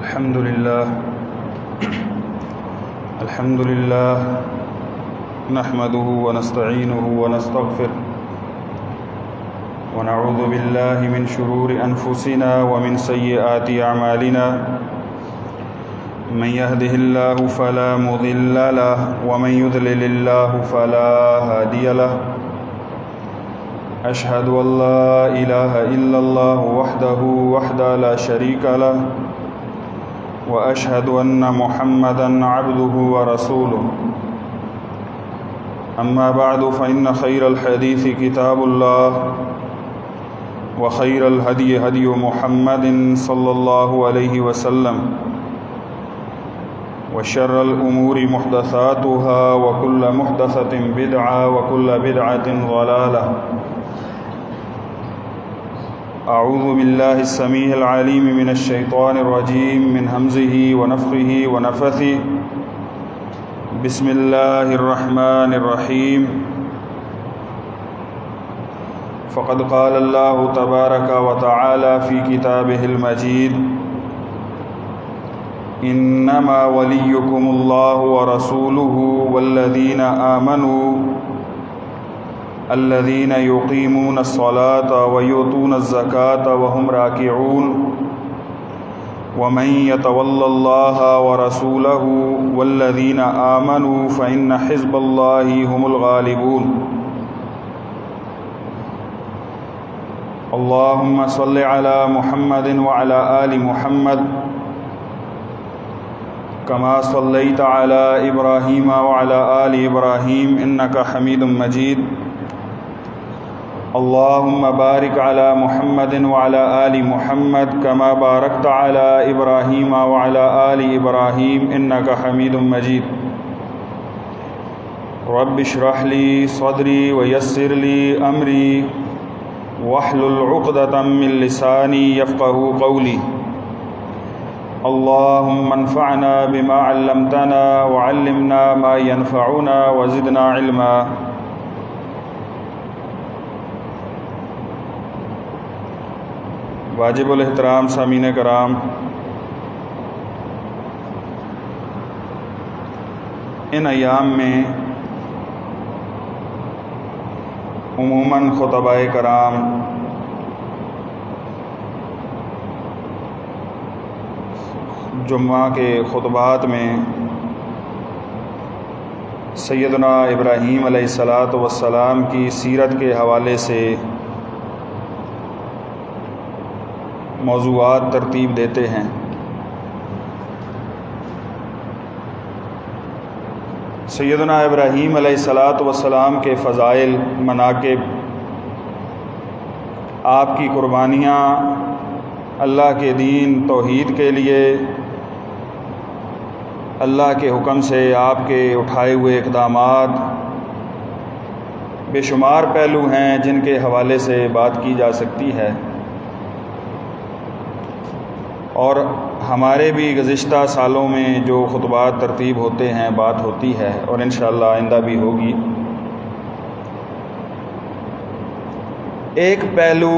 الحمد لله نحمده ونستعينه ونستغفره ونعوذ بالله من شرور أنفسنا ومن سيئات أعمالنا من يهده الله فلا مضل له ومن يضلل الله فلا هادي له أشهد أن لا إله إلا الله وحده لا شريك له وأشهد أن محمدًا عبده ورسوله أما بعد فإن خير الحديث كتاب الله وخير الهدي هدي محمد صلى الله عليه وسلم وشر الأمور محدثاتها وكل محدثة بدعة وكل بدعة ضلالة أعوذ بالله السميع العليم من الشيطان الرجيم من همزه ونفخه ونفثه بسم الله الرحمن الرحيم فقد قال الله تبارك وتعالى في كتابه المجيد إنما وليكم الله ورسوله والذين آمنوا الذين يقيمون الصلاة ويؤتون الزكاة وهم راكعون ومن يتول الله ورسوله والذين آمنوا فإن حزب الله هم الغالبون اللهم صل على محمد وعلى آل محمد كما صليت على إبراهيم وعلى آل إبراهيم إنك حميد مجيد اللهم بارك على محمد وعلى آل محمد كما باركت على إبراهيم وعلى آل إبراهيم إنك حميد مجيد رب اشرح لي صدري ويسر لي أمري واحلل عقدة من لساني يفقهوا قولي اللهم انفعنا بما علمتنا وعلمنا ما ينفعنا وزدنا علما واجب الاحترام سامعین کرام، ان ایام میں عموماً خطباء کرام جمعہ کے خطبات میں سیدنا ابراہیم علیہ السلام کی سیرت کے حوالے سے موضوعات ترتیب دیتے ہیں۔ سیدنا ابراہیم علیہ السلام کے فضائل، مناقب، آپ کی قربانیاں اللہ کے دین توحید کے لیے، اللہ کے حکم سے آپ کے اٹھائے ہوئے اقدامات، بے شمار پہلو ہیں جن کے حوالے سے بات کی جا سکتی ہے، اور ہمارے بھی گزشتہ سالوں میں جو خطبات ترتیب ہوتے ہیں بات ہوتی ہے اور انشاءاللہ آئندہ بھی ہوگی۔ ایک پہلو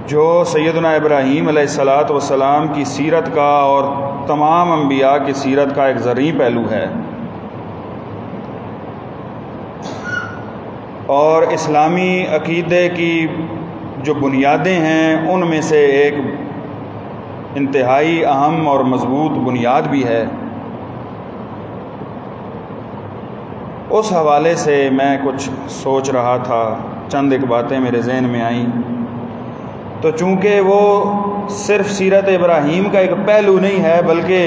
جو سیدنا ابراہیم علیہ السلام کی سیرت کا اور تمام انبیاء کی سیرت کا ایک زرعی پہلو ہے، اور اسلامی عقیدے کی جو بنیادیں ہیں ان میں سے ایک انتہائی اہم اور مضبوط بنیاد بھی ہے۔ اس حوالے سے میں کچھ سوچ رہا تھا، چند ایک باتیں میرے ذہن میں آئیں، تو چونکہ وہ صرف سیرت ابراہیم کا ایک پہلو نہیں ہے بلکہ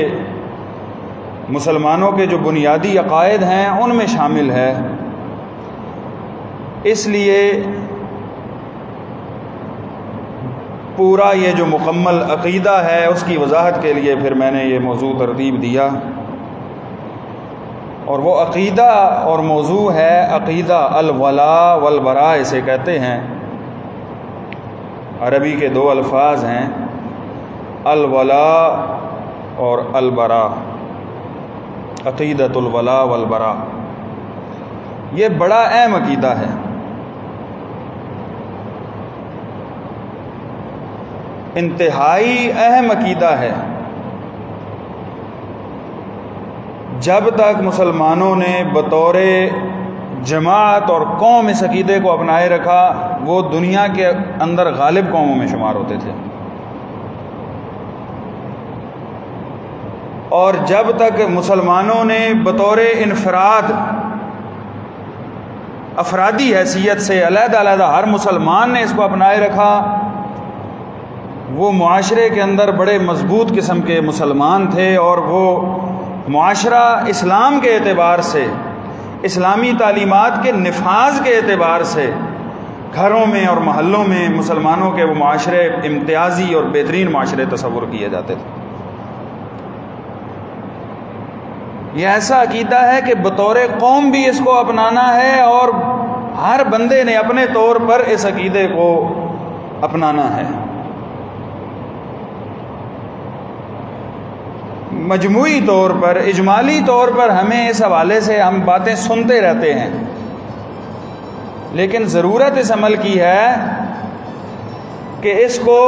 مسلمانوں کے جو بنیادی عقائد ہیں ان میں شامل ہے، اس لیے پورا یہ جو مکمل عقیدہ ہے اس کی وضاحت کے لیے پھر میں نے یہ موضوع ترتیب دیا، اور وہ عقیدہ اور موضوع ہے عقیدہ الولاء والبراء اسے کہتے ہیں۔ عربی کے دو الفاظ ہیں، الولاء اور البراء، عقیدۃ الولاء والبراء۔ یہ بڑا اہم عقیدہ ہے۔ انتہائی اہم عقیدہ ہے۔ جب تک مسلمانوں نے بطور جماعت اور قوم اس عقیدے کو اپنائے رکھا، وہ دنیا کے اندر غالب قوموں میں شمار ہوتے تھے، اور جب تک مسلمانوں نے بطور انفراد افرادی حیثیت سے علیحدہ علیحدہ ہر مسلمان نے اس کو اپنائے رکھا، وہ معاشرے کے اندر بڑے مضبوط قسم کے مسلمان تھے، اور وہ معاشرہ اسلام کے اعتبار سے، اسلامی تعلیمات کے نفاذ کے اعتبار سے گھروں میں اور محلوں میں مسلمانوں کے وہ معاشرے امتیازی اور بہترین معاشرے تصور کیے جاتے تھے۔ یہ ایسا عقیدہ ہے کہ بطور قوم بھی اس کو اپنانا ہے، اور ہر بندے نے اپنے طور پر اس عقیدے کو اپنانا ہے۔ مجموعی طور پر، اجمالی طور پر ہمیں اس حوالے سے ہم باتیں سنتے رہتے ہیں، لیکن ضرورت اس عمل کی ہے کہ اس کو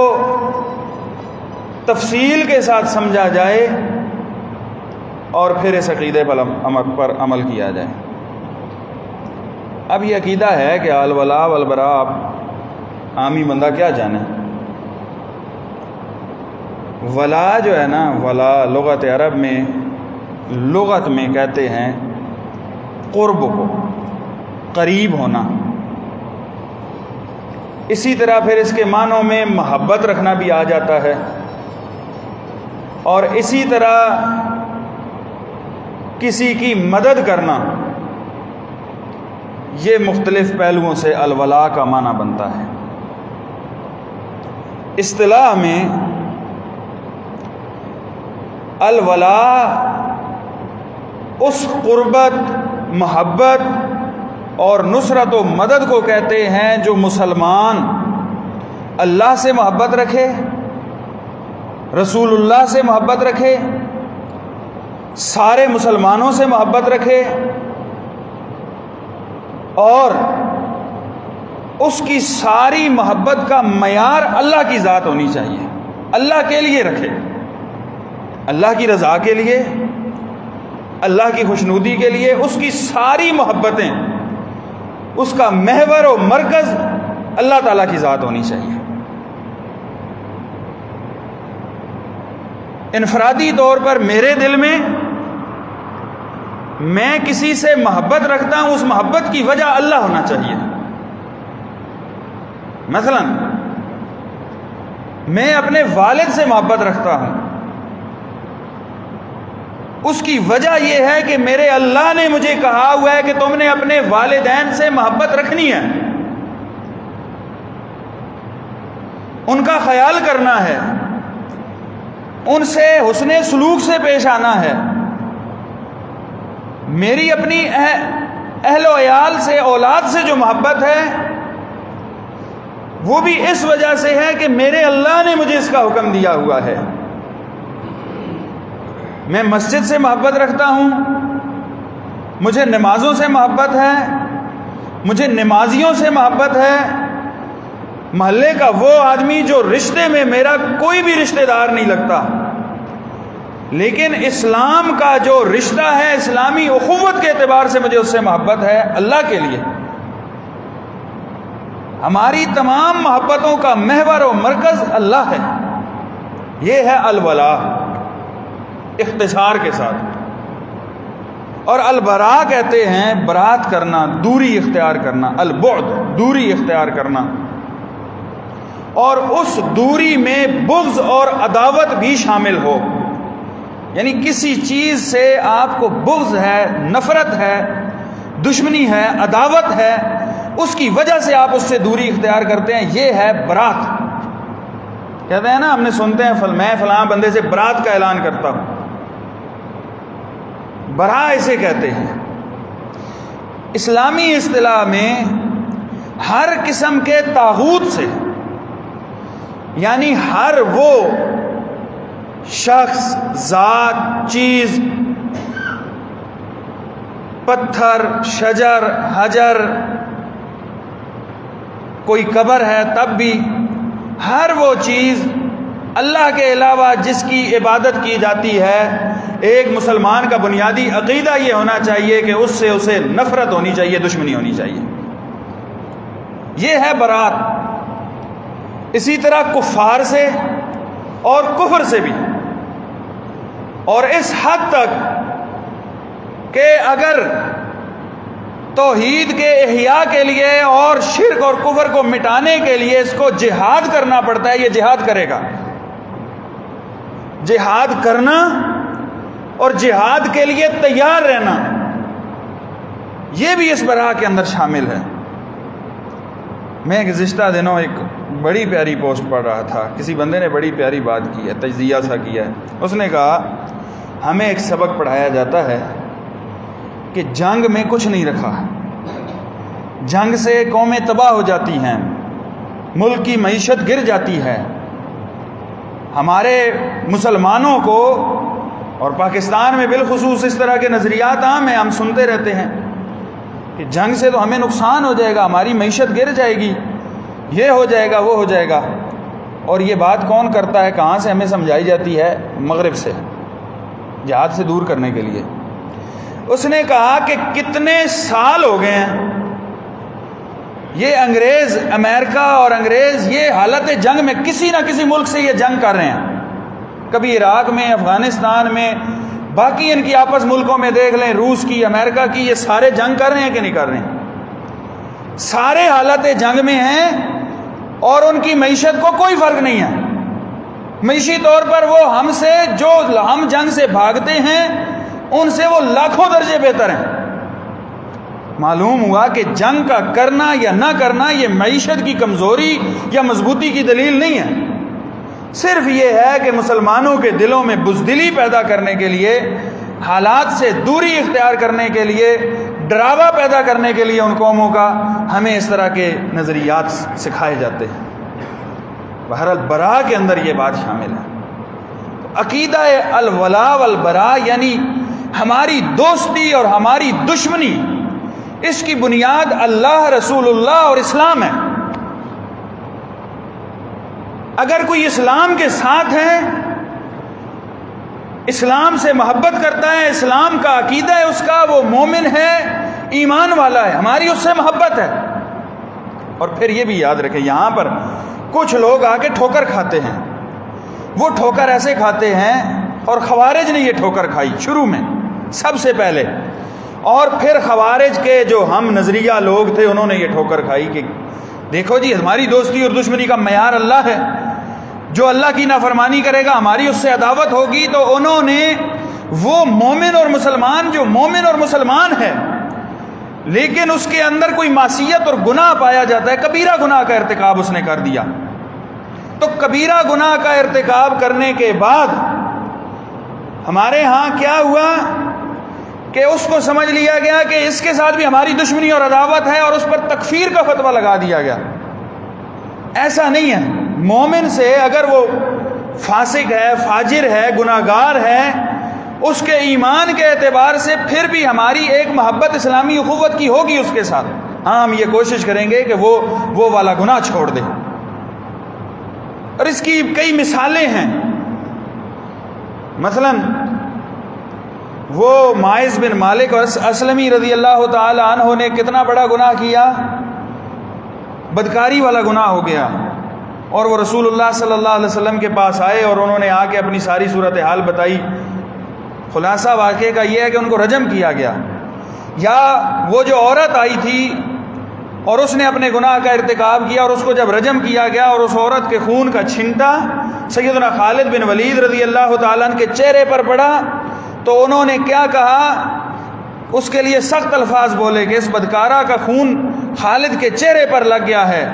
تفصیل کے ساتھ سمجھا جائے اور پھر اس عقیدے پر عمل کیا جائے۔ اب یہ عقیدہ ہے کہ الولاء والبراء عامی بندہ کیا جانے۔ ولا جو ہے نا، ولا لغت عرب میں، لغت میں کہتے ہیں قرب کو، قریب ہونا۔ اسی طرح پھر اس کے معنوں میں محبت رکھنا بھی آ جاتا ہے، اور اسی طرح کسی کی مدد کرنا، یہ مختلف پہلوؤں سے الولاء کا معنی بنتا ہے۔ اصطلاح میں الولاء اس قربت، محبت اور نصرت و مدد کو کہتے ہیں جو مسلمان اللہ سے محبت رکھے، رسول اللہ سے محبت رکھے، سارے مسلمانوں سے محبت رکھے، اور اس کی ساری محبت کا معیار اللہ کی ذات ہونی چاہیے، اللہ کے لیے رکھے، اللہ کی رضا کے لیے، اللہ کی خوشنودی کے لیے، اس کی ساری محبتیں، اس کا محور و مرکز اللہ تعالیٰ کی ذات ہونی چاہیے۔ انفرادی طور پر میرے دل میں کسی سے محبت رکھتا ہوں، اس محبت کی وجہ اللہ ہونا چاہیے۔ مثلا میں اپنے والد سے محبت رکھتا ہوں، اس کی وجہ یہ ہے کہ میرے اللہ نے مجھے کہا ہوا ہے کہ تم نے اپنے والدین سے محبت رکھنی ہے، ان کا خیال کرنا ہے، ان سے حسن سلوک سے پیش آنا ہے۔ میری اپنی اہل و عیال سے، اولاد سے جو محبت ہے، وہ بھی اس وجہ سے ہے کہ میرے اللہ نے مجھے اس کا حکم دیا ہوا ہے۔ میں مسجد سے محبت رکھتا ہوں، مجھے نمازوں سے محبت ہے، مجھے نمازیوں سے محبت ہے، محلے کا وہ آدمی جو رشتے میں میرا کوئی بھی رشتہ دار نہیں لگتا، لیکن اسلام کا جو رشتہ ہے، اسلامی اخوت کے اعتبار سے مجھے اس سے محبت ہے، اللہ کے لیے۔ ہماری تمام محبتوں کا محور و مرکز اللہ ہے۔ یہ ہے الولاء اختصار کے ساتھ۔ اور البراء کہتے ہیں برات کرنا، دوری اختیار کرنا، البعد دوری اختیار کرنا، اور اس دوری میں بغض اور عداوت بھی شامل ہو، یعنی کسی چیز سے آپ کو بغض ہے، نفرت ہے، دشمنی ہے، عداوت ہے، اس کی وجہ سے آپ اس سے دوری اختیار کرتے ہیں، یہ ہے برات۔ کہتے ہیں نا، ہم نے سنتے ہیں میں فلاں بندے سے برات کا اعلان کرتا ہوں، برا اسے کہتے ہیں۔ اسلامی اصطلاح میں ہر قسم کے طاغوت سے، یعنی ہر وہ شخص، ذات، چیز، پتھر، شجر، حجر، کوئی قبر ہے تب بھی، ہر وہ چیز اللہ کے علاوہ جس کی عبادت کی جاتی ہے، ایک مسلمان کا بنیادی عقیدہ یہ ہونا چاہیے کہ اس سے اسے نفرت ہونی چاہیے، دشمنی ہونی چاہیے. یہ ہے برات. اسی طرح کفار سے اور کفر سے بھی، اور اس حد تک کہ اگر توحید کے احیاء کے لیے اور شرک اور کفر کو مٹانے کے لیے اس کو جہاد کرنا پڑتا ہے، یہ جہاد کرے گا. جہاد کرنا اور جہاد کے لیے تیار رہنا، یہ بھی اس برا کے اندر شامل ہے. میں گزشتہ دنوں ایک بڑی پیاری پوسٹ پڑھ رہا تھا، کسی بندے نے بڑی پیاری بات کی ہے، تجزیہ سا کیا ہے. اس نے کہا ہمیں ایک سبق پڑھایا جاتا ہے کہ جنگ میں کچھ نہیں رکھا، جنگ سے قومیں تباہ ہو جاتی ہیں، ملک کی معیشت گر جاتی ہے. ہمارے مسلمانوں کو اور پاکستان میں بالخصوص اس طرح کے نظریات عام ہیں، ہم سنتے رہتے ہیں کہ جنگ سے تو ہمیں نقصان ہو جائے گا، ہماری معیشت گر جائے گی، یہ ہو جائے گا، وہ ہو جائے گا. اور یہ بات کون کرتا ہے، کہاں سے ہمیں سمجھائی جاتی ہے؟ مغرب سے، جہاد سے دور کرنے کے لیے. اس نے کہا کہ کتنے سال ہو گئے ہیں یہ انگریز، امریکہ اور انگریز یہ حالت جنگ میں کسی نہ کسی ملک سے یہ جنگ کر رہے ہیں. کبھی عراق میں، افغانستان میں، باقی ان کی آپس ملکوں میں دیکھ لیں، روس کی، امریکہ کی، یہ سارے جنگ کر رہے ہیں کہ نہیں کر رہے ہیں؟ سارے حالت جنگ میں ہیں اور ان کی معیشت کو کوئی فرق نہیں ہے. معیشی طور پر وہ ہم سے، جو ہم جنگ سے بھاگتے ہیں ان سے وہ لاکھوں درجے بہتر ہیں. معلوم ہوا کہ جنگ کا کرنا یا نہ کرنا یہ معیشت کی کمزوری یا مضبوطی کی دلیل نہیں ہے. صرف یہ ہے کہ مسلمانوں کے دلوں میں بزدلی پیدا کرنے کے لیے، حالات سے دوری اختیار کرنے کے لیے، ڈراوا پیدا کرنے کے لیے ان قوموں کا ہمیں اس طرح کے نظریات سکھائے جاتے ہیں. بہرحال برا کے اندر یہ بات شامل ہے. عقیدہ الولاء والبراء یعنی ہماری دوستی اور ہماری دشمنی، اس کی بنیاد اللہ، رسول اللہ اور اسلام ہے. اگر کوئی اسلام کے ساتھ ہے، اسلام سے محبت کرتا ہے، اسلام کا عقیدہ ہے اس کا، وہ مومن ہے، ایمان والا ہے، ہماری اس سے محبت ہے. اور پھر یہ بھی یاد رکھیں، یہاں پر کچھ لوگ آ کے ٹھوکر کھاتے ہیں. وہ ٹھوکر ایسے کھاتے ہیں، اور خوارج نے یہ ٹھوکر کھائی شروع میں سب سے پہلے، اور پھر خوارج کے جو ہم نظریہ لوگ تھے انہوں نے یہ ٹھوکر کھائی کہ دیکھو جی ہماری دوستی اور دشمنی کا معیار اللہ ہے، جو اللہ کی نافرمانی کرے گا ہماری اس سے عداوت ہوگی. تو انہوں نے وہ مومن اور مسلمان، جو مومن اور مسلمان ہے لیکن اس کے اندر کوئی معصیت اور گناہ پایا جاتا ہے، کبیرہ گناہ کا ارتکاب اس نے کر دیا، تو کبیرہ گناہ کا ارتکاب کرنے کے بعد ہمارے ہاں کیا ہوا کہ اس کو سمجھ لیا گیا کہ اس کے ساتھ بھی ہماری دشمنی اور عداوت ہے، اور اس پر تکفیر کا فتویٰ لگا دیا گیا. ایسا نہیں ہے. مومن سے اگر وہ فاسق ہے، فاجر ہے، گناہگار ہے، اس کے ایمان کے اعتبار سے پھر بھی ہماری ایک محبت اسلامی اخوت کی ہوگی اس کے ساتھ. ہاں ہم یہ کوشش کریں گے کہ وہ والا گناہ چھوڑ دے. اور اس کی کئی مثالیں ہیں. مثلا وہ ماعز بن مالک اور اسلمی رضی اللہ تعالی عنہ نے کتنا بڑا گناہ کیا، بدکاری والا گناہ ہو گیا. اور وہ رسول اللہ صلی اللہ علیہ وسلم کے پاس آئے اور انہوں نے آ کے اپنی ساری صورتحال بتائی. خلاصہ واقعے کا یہ ہے کہ ان کو رجم کیا گیا. یا وہ جو عورت آئی تھی اور اس نے اپنے گناہ کا ارتکاب کیا، اور اس کو جب رجم کیا گیا اور اس عورت کے خون کا چھنٹا سیدنا خالد بن ولید رضی اللہ تعالیٰ عنہ کے چہرے پر پڑا، تو انہوں نے کیا کہا، اس کے لیے سخت الفاظ بولے کہ اس بدکارہ کا خون خالد کے چہرے پر لگ گیا ہے.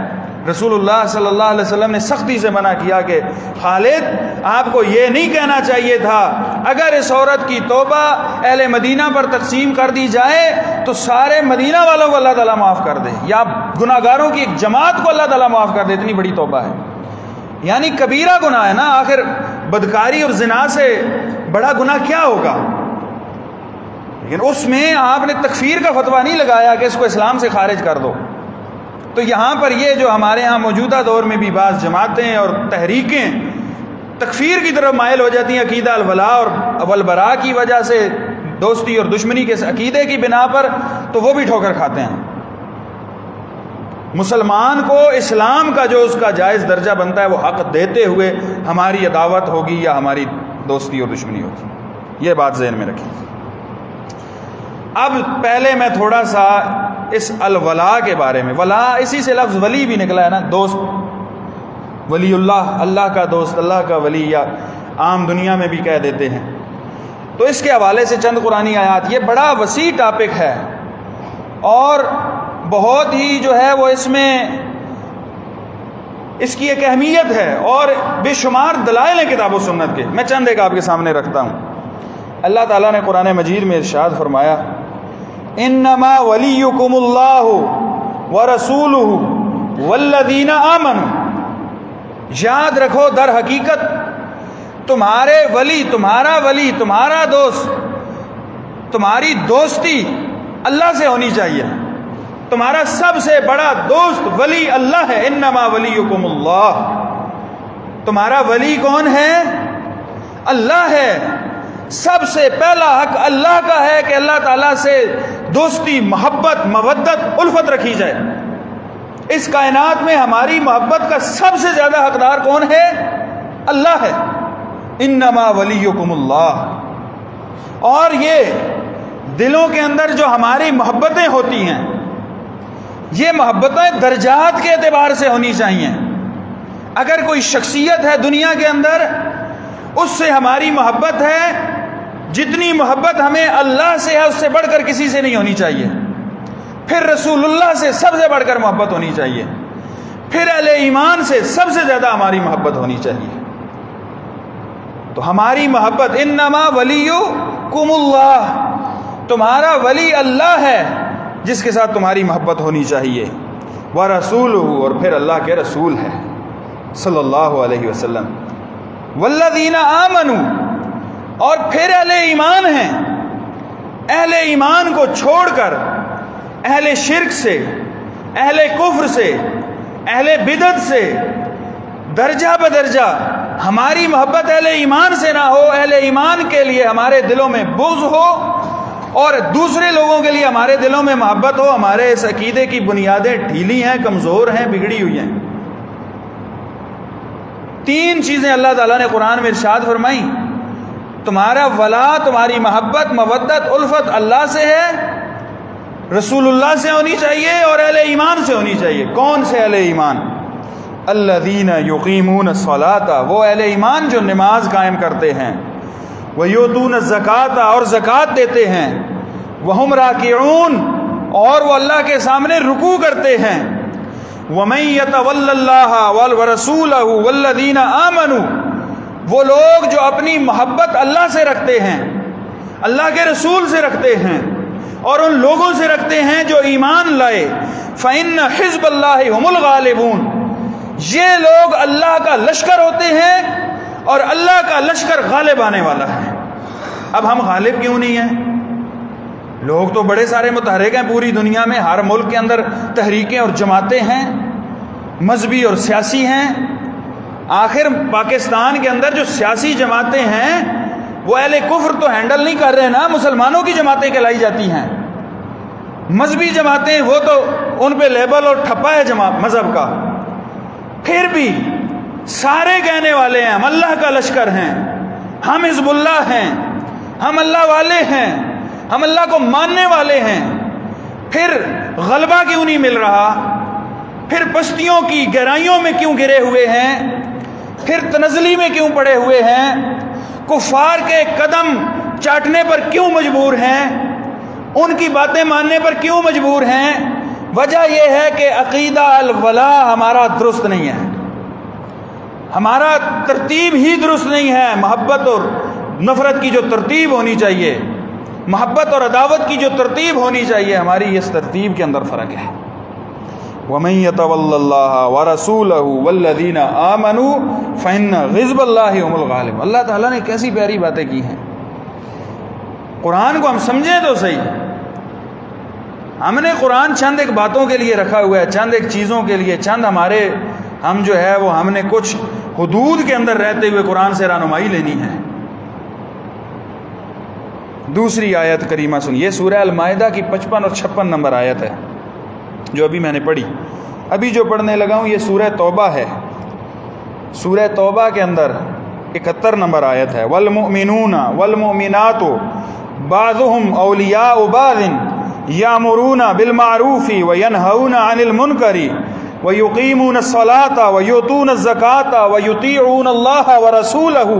رسول اللہ صلی اللہ علیہ وسلم نے سختی سے منع کیا کہ خالد آپ کو یہ نہیں کہنا چاہیے تھا. اگر اس عورت کی توبہ اہل مدینہ پر تقسیم کر دی جائے تو سارے مدینہ والوں کو اللہ تعالیٰ معاف کر دے، یا گناہ گاروں کی ایک جماعت کو اللہ تعالیٰ معاف کر دے. اتنی بڑی توبہ ہے. یعنی کبیرہ گناہ ہے نا. آخر بدکاری اور زنا سے بڑا گناہ کیا ہوگا؟ لیکن اس میں آپ نے تکفیر کا فتویٰ نہیں لگایا کہ اس کو اسلام سے خارج کر دو. تو یہاں پر یہ جو ہمارے ہاں موجودہ دور میں بھی بعض جماعتیں اور تحریکیں تکفیر کی طرف مائل ہو جاتی ہیں عقیدہ الولاء اور والبراء کی وجہ سے، دوستی اور دشمنی کے عقیدے کی بنا پر، تو وہ بھی ٹھوکر کھاتے ہیں۔ مسلمان کو اسلام کا جو اس کا جائز درجہ بنتا ہے وہ حق دیتے ہوئے ہماری عداوت ہوگی یا ہماری دوستی اور دشمنی ہوگی، یہ بات ذہن میں رکھیں۔ اب پہلے میں تھوڑا سا اس الولاء کے بارے میں، ولا اسی سے لفظ ولی بھی نکلا ہے نا، دوست، ولی اللہ، اللہ کا دوست، اللہ کا ولی، یا عام دنیا میں بھی کہہ دیتے ہیں۔ تو اس کے حوالے سے چند قرآنی آیات، یہ بڑا وسیع ٹاپک ہے اور بہت ہی جو ہے وہ اس میں اس کی ایک اہمیت ہے اور بے شمار دلائل ہیں کتاب و سنت کے۔ میں چند ایک آپ کے سامنے رکھتا ہوں۔ اللہ تعالیٰ نے قرآن مجید میں ارشاد فرمایا، انما ولیکم اللہ ورسولہ والذین آمنوا، یاد رکھو در حقیقت تمہارے ولی، تمہارا دوست، تمہاری دوستی اللہ سے ہونی چاہیے۔ تمہارا سب سے بڑا دوست ولی اللہ ہے۔ انما ولیکم اللہ، تمہارا ولی کون ہے؟ اللہ ہے۔ سب سے پہلا حق اللہ کا ہے کہ اللہ تعالیٰ سے دوستی، محبت، مودت، الفت رکھی جائے۔ اس کائنات میں ہماری محبت کا سب سے زیادہ حقدار کون ہے؟ اللہ ہے۔ انما ولیکم اللہ۔ اور یہ دلوں کے اندر جو ہماری محبتیں ہوتی ہیں، یہ محبتیں درجات کے اعتبار سے ہونی چاہیے۔ اگر کوئی شخصیت ہے دنیا کے اندر، اس سے ہماری محبت ہے، جتنی محبت ہمیں اللہ سے ہے اس سے بڑھ کر کسی سے نہیں ہونی چاہیے۔ پھر رسول اللہ سے سب سے بڑھ کر محبت ہونی چاہیے، پھر اہل ایمان سے سب سے زیادہ ہماری محبت ہونی چاہیے۔ تو ہماری محبت، انما ولیکم اللہ، تمہارا ولی اللہ ہے جس کے ساتھ تمہاری محبت ہونی چاہیے۔ وَرَسُولُهُ، اور پھر اللہ کے رسول ہے صلی اللہ علیہ وسلم۔ وَالَّذِينَ آمَنُوا، اور پھر اہل ایمان ہیں۔ اہل ایمان کو چھوڑ کر اہل شرک سے، اہل کفر سے، اہل بدعت سے درجہ بدرجہ ہماری محبت اہل ایمان سے نہ ہو، اہل ایمان کے لیے ہمارے دلوں میں بغض ہو اور دوسرے لوگوں کے لیے ہمارے دلوں میں محبت ہو۔ ہمارے اس عقیدے کی بنیادیں ڈھیلی ہیں، کمزور ہیں، بگڑی ہوئی ہیں۔ تین چیزیں اللہ تعالیٰ نے قرآن میں ارشاد فرمائی، تمہارا ولا، تمہاری محبت، مودت، الفت اللہ سے ہے، رسول اللہ سے ہونی چاہیے اور اہل ایمان سے ہونی چاہیے۔ کون سے اہل ایمان؟ الذین یقیمون الصلاۃ، وہ اہل ایمان جو نماز قائم کرتے ہیں، وَيُؤْتُونَ الزَّكَاةَ، اور زکوٰۃ دیتے ہیں، وَهُمْ رَاكِعُونَ، اور وہ اللہ کے سامنے رکوع کرتے ہیں، وَمَن يَتَوَلَّ اللَّهَ وَرَسُولَهُ وَالَّذِينَ آمَنُوا، وہ لوگ جو اپنی محبت اللہ سے رکھتے ہیں، اللہ کے رسول سے رکھتے ہیں اور ان لوگوں سے رکھتے ہیں جو ایمان لائے، فَإِنَّ حِزْبَ اللَّهِ هُمُ الْغَالِبُونَ، یہ لوگ اللہ کا لشکر ہوتے ہیں اور اللہ کا لشکر غالب آنے والا ہے۔ اب ہم غالب کیوں نہیں ہیں؟ لوگ تو بڑے سارے متحرک ہیں پوری دنیا میں، ہر ملک کے اندر تحریکیں اور جماعتیں ہیں، مذہبی اور سیاسی ہیں۔ آخر پاکستان کے اندر جو سیاسی جماعتیں ہیں وہ اہل کفر تو ہینڈل نہیں کر رہے نا، مسلمانوں کی جماعتیں کہلائی جاتی ہیں۔ مذہبی جماعتیں وہ تو ان پہ لیبل اور ٹھپا ہے مذہب کا، پھر بھی سارے کہنے والے ہیں ہم اللہ کا لشکر ہیں، ہم حزب اللہ ہیں، ہم اللہ والے ہیں، ہم اللہ کو ماننے والے ہیں۔ پھر غلبہ کیوں نہیں مل رہا؟ پھر پستیوں کی گہرائیوں میں کیوں گرے ہوئے ہیں؟ پھر تنزلی میں کیوں پڑے ہوئے ہیں؟ کفار کے قدم چاٹنے پر کیوں مجبور ہیں؟ ان کی باتیں ماننے پر کیوں مجبور ہیں؟ وجہ یہ ہے کہ عقیدہ الولاء ہمارا درست نہیں ہے، ہمارا ترتیب ہی درست نہیں ہے۔ محبت اور نفرت کی جو ترتیب ہونی چاہیے، محبت اور عداوت کی جو ترتیب ہونی چاہیے، ہماری اس ترتیب کے اندر فرق ہے۔ وَمَن يَتَوَلَّ اللَّهَ وَرَسُولَهُ وَالَّذِينَ آمَنُوا فَإِنَّ حِزْبَ اللَّهِ هُمُ الْغَالِبُونَ۔ اللہ تعالیٰ نے کیسی پیاری باتیں کی ہیں۔ قرآن کو ہم سمجھیں تو صحیح، ہم نے قرآن چند ایک باتوں کے لیے رکھا ہوا ہے، چند ایک چیزوں کے لیے، چند ہمارے ہم جو ہے وہ ہم نے کچھ حدود کے اندر رہتے ہوئے قرآن سے رہنمائی لینی ہے۔ دوسری آیت کریمہ سنیے، سورہ المائدہ کی 55 اور 56 نمبر آیت ہے جو ابھی میں نے پڑھی۔ ابھی جو پڑھنے لگا ہوں یہ سورہ توبہ ہے۔ سورہ توبہ کے اندر 71 نمبر آیت ہے، والمؤمنون والمؤمنات بعضهم اولیاء بعض یامرون بالمعروف وینہون عن المنکر ویقیمون الصلاة ویؤتون الزکاة ویطیعون اللہ ورسولہ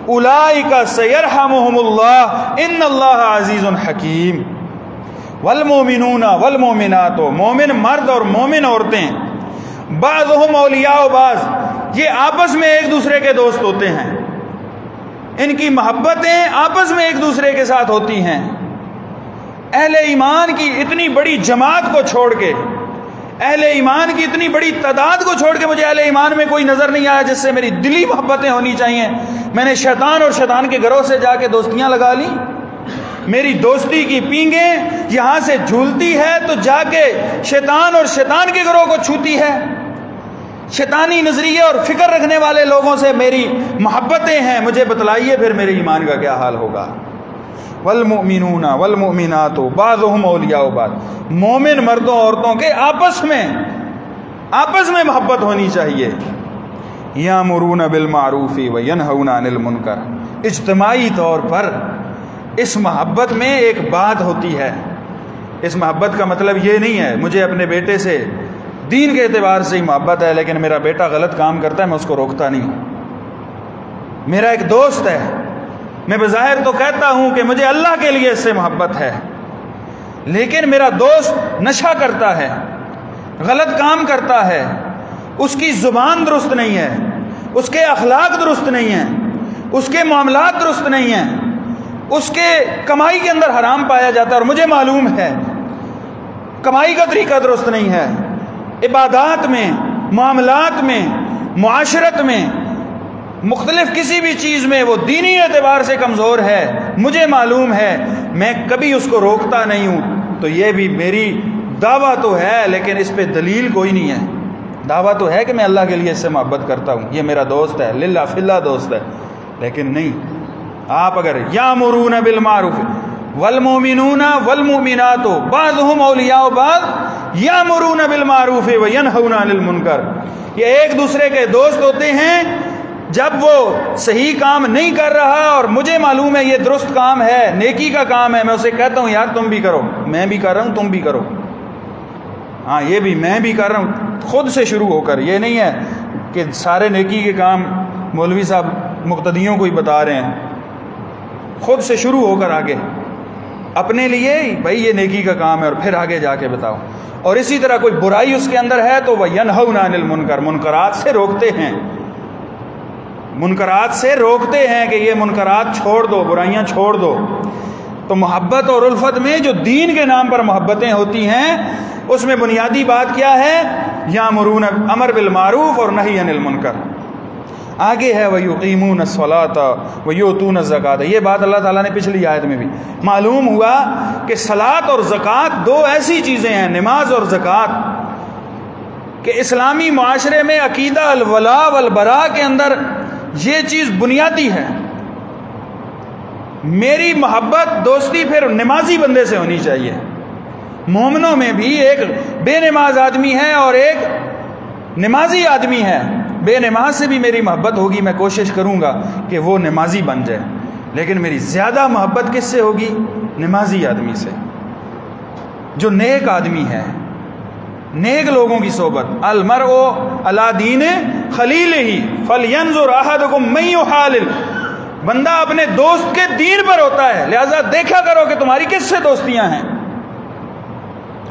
اولئک سیرحمہم اللہ ان اللہ عزیز حکیم۔ والمؤمنون والمؤمنات، مومن مرد اور مومن عورتیں، بعضهم اولیاء بعض، یہ آپس میں ایک دوسرے کے دوست ہوتے ہیں، ان کی محبتیں آپس میں ایک دوسرے کے ساتھ ہوتی ہیں۔ اہل ایمان کی اتنی بڑی جماعت کو چھوڑ کے، اہل ایمان کی اتنی بڑی تعداد کو چھوڑ کے مجھے اہل ایمان میں کوئی نظر نہیں آیا جس سے میری دلی محبتیں ہونی چاہیے۔ میں نے شیطان اور شیطان کے گروہ سے جا کے دوستیاں لگا لی، میری دوستی کی پینگیں یہاں سے جھولتی ہے تو جا کے شیطان اور شیطان کے گروہ کو چھوتی ہے۔ شیطانی نظریے اور فکر رکھنے والے لوگوں سے میری محبتیں ہیں، مجھے بتلائیے پھر میرے ایمان کا کیا حال ہوگا۔ والمؤمنون والمؤمنات بعضهم اولیاء بعض، مومن مردوں عورتوں کے آپس میں محبت ہونی چاہیے۔ یامرون بالمعروف وینہون عن المنکر، اجتماعی طور پر اس محبت میں ایک بات ہوتی ہے۔ اس محبت کا مطلب یہ نہیں ہے مجھے اپنے بیٹے سے دین کے اعتبار سے ہی محبت ہے، لیکن میرا بیٹا غلط کام کرتا ہے میں اس کو روکتا نہیں ہوں۔ میرا ایک دوست ہے، میں بظاہر تو کہتا ہوں کہ مجھے اللہ کے لیے اس سے محبت ہے، لیکن میرا دوست نشہ کرتا ہے، غلط کام کرتا ہے، اس کی زبان درست نہیں ہے، اس کے اخلاق درست نہیں ہیں، اس کے معاملات درست نہیں ہیں، اس کے کمائی کے اندر حرام پایا جاتا ہے اور مجھے معلوم ہے کمائی کا طریقہ درست نہیں ہے، عبادات میں، معاملات میں، معاشرت میں، مختلف کسی بھی چیز میں وہ دینی اعتبار سے کمزور ہے، مجھے معلوم ہے، میں کبھی اس کو روکتا نہیں ہوں۔ تو یہ بھی میری دعویٰ تو ہے لیکن اس پہ دلیل کوئی نہیں ہے۔ دعویٰ تو ہے کہ میں اللہ کے لیے اس سے محبت کرتا ہوں، یہ میرا دوست ہے، للہ فی اللہ دوست ہے، لیکن نہیں، آپ اگر یامرون بالمعروف والمؤمنون والمؤمنات بعضهم اولیاء بعض یامرون بالمعروف وینہون عن المنکر، یہ ایک دوسرے کے دوست ہوتے ہیں جب وہ صحیح کام نہیں کر رہا اور مجھے معلوم ہے یہ درست کام ہے، نیکی کا کام ہے، میں اسے کہتا ہوں یار تم بھی کرو، میں بھی کر رہا ہوں تم بھی کرو، ہاں یہ بھی میں بھی کر رہا ہوں، خود سے شروع ہو کر، یہ نہیں ہے کہ سارے نیکی کے کام مولوی صاحب مقتدیوں کو ہی بتا رہے ہیں، خود سے شروع ہو کر آگے اپنے لیے بھائی یہ نیکی کا کام ہے اور پھر آگے جا کے بتاؤ۔ اور اسی طرح کوئی برائی اس کے اندر ہے تو وہ ینہون عن المنکر، منکرات سے روکتے ہیں، منکرات سے روکتے ہیں کہ یہ منکرات چھوڑ دو، برائیاں چھوڑ دو۔ تو محبت اور الفت میں جو دین کے نام پر محبتیں ہوتی ہیں اس میں بنیادی بات کیا ہے؟ یامرون، امر بالمعروف اور نہی عن المنکر۔ آگے ہے وَيُقِيمُونَ الصَّلَاةَ وَيُؤْتُونَ الزَّكَاةَ، یہ بات اللہ تعالیٰ نے پچھلی آیت میں بھی معلوم ہوا کہ صلاۃ اور زکوٰۃ دو ایسی چیزیں ہیں، نماز اور زکوٰۃ، کہ اسلامی معاشرے میں عقیدہ الولاء والبراء کے اندر یہ چیز بنیادی ہے۔ میری محبت دوستی پھر نمازی بندے سے ہونی چاہیے۔ مومنوں میں بھی ایک بے نماز آدمی ہے اور ایک نمازی آدمی ہے، بے نماز سے بھی میری محبت ہوگی، میں کوشش کروں گا کہ وہ نمازی بن جائے، لیکن میری زیادہ محبت کس سے ہوگی؟ نمازی آدمی سے، جو نیک آدمی ہے، نیک لوگوں کی صحبت۔ المرء علی دین خلیلہ فلینظر احدکم من یخالل، بندہ اپنے دوست کے دین پر ہوتا ہے، لہذا دیکھا کرو کہ تمہاری کس سے دوستیاں ہیں۔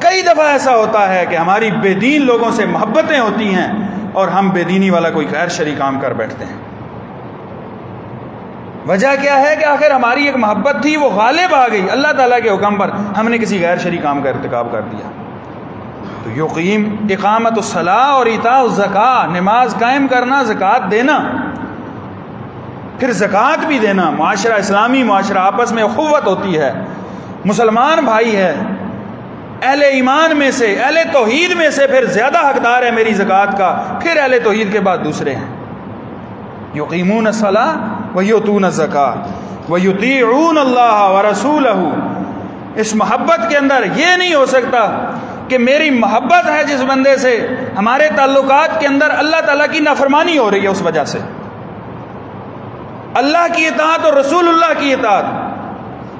کئی دفعہ ایسا ہوتا ہے کہ ہماری بے دین لوگوں سے محبتیں ہوتی ہیں اور ہم بے دینی والا کوئی غیر شرعی کام کر بیٹھتے ہیں۔ وجہ کیا ہے کہ آخر ہماری ایک محبت تھی وہ غالب آ گئی اللہ تعالیٰ کے حکم پر، ہم نے کسی غیر شرعی کام کا ارتکاب کر دیا۔ تو یقیم اقامت الصلاۃ اور ایتاء الزکاۃ، نماز قائم کرنا، زکوٰۃ دینا، پھر زکوٰۃ بھی دینا۔ معاشرہ اسلامی معاشرہ، آپس میں اخوت ہوتی ہے، مسلمان بھائی ہے، اہل ایمان میں سے، اہل توحید میں سے پھر زیادہ حقدار ہے میری زکوٰۃ کا، پھر اہل توحید کے بعد دوسرے ہیں۔ یقیمون الصلاۃ ویؤتون الزکاۃ ویطیعون اللہ ورسولہ۔ اس محبت کے اندر یہ نہیں ہو سکتا کہ میری محبت ہے جس بندے سے، ہمارے تعلقات کے اندر اللہ تعالیٰ کی نافرمانی ہو رہی ہے، اس وجہ سے اللہ کی اطاعت اور رسول اللہ کی اطاعت،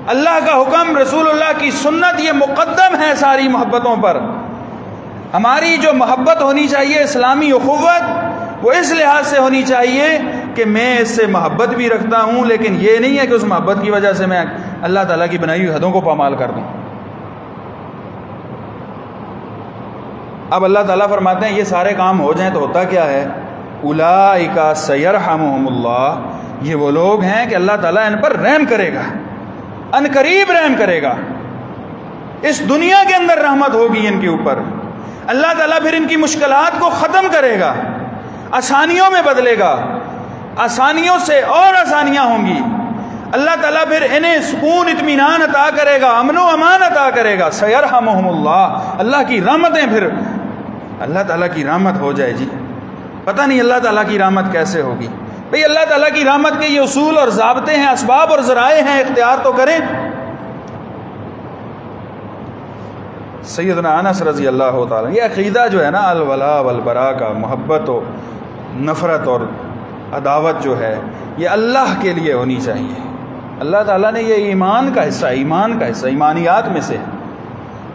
اللہ کا حکم، رسول اللہ کی سنت، یہ مقدم ہے ساری محبتوں پر۔ ہماری جو محبت ہونی چاہیے اسلامی اخوت، وہ اس لحاظ سے ہونی چاہیے کہ میں اس سے محبت بھی رکھتا ہوں، لیکن یہ نہیں ہے کہ اس محبت کی وجہ سے میں اللہ تعالیٰ کی بنائی ہوئی حدوں کو پامال کر دوں۔ اب اللہ تعالیٰ فرماتے ہیں یہ سارے کام ہو جائیں تو ہوتا کیا ہے؟ اولئک سیرحمہم اللہ، یہ وہ لوگ ہیں کہ اللہ تعالیٰ ان پر رحم کرے گا، ان قریب رحم کرے گا، اس دنیا کے اندر رحمت ہوگی ان کے اوپر، اللہ تعالیٰ پھر ان کی مشکلات کو ختم کرے گا، آسانیوں میں بدلے گا، آسانیوں سے اور آسانیاں ہوں گی، اللہ تعالیٰ پھر انہیں سکون اطمینان عطا کرے گا، امن و امان عطا کرے گا۔ سیرحمہم اللہ، اللہ کی رحمتیں، پھر اللہ تعالیٰ کی رحمت ہو جائے جی۔ پتہ نہیں اللہ تعالیٰ کی رحمت کیسے ہوگی؟ بھئی اللہ تعالیٰ کی رحمت کے یہ اصول اور ضابطے ہیں، اسباب اور ذرائع ہیں، اختیار تو کریں۔ سیدنا انس رضی اللہ تعالیٰ، یہ عقیدہ جو ہے نا الولاء والبراء کا، محبت و نفرت اور عداوت جو ہے، یہ اللہ کے لیے ہونی چاہیے۔ اللہ تعالیٰ نے یہ ایمان کا حصہ، ایمان کا حصہ، ایمانیات میں سے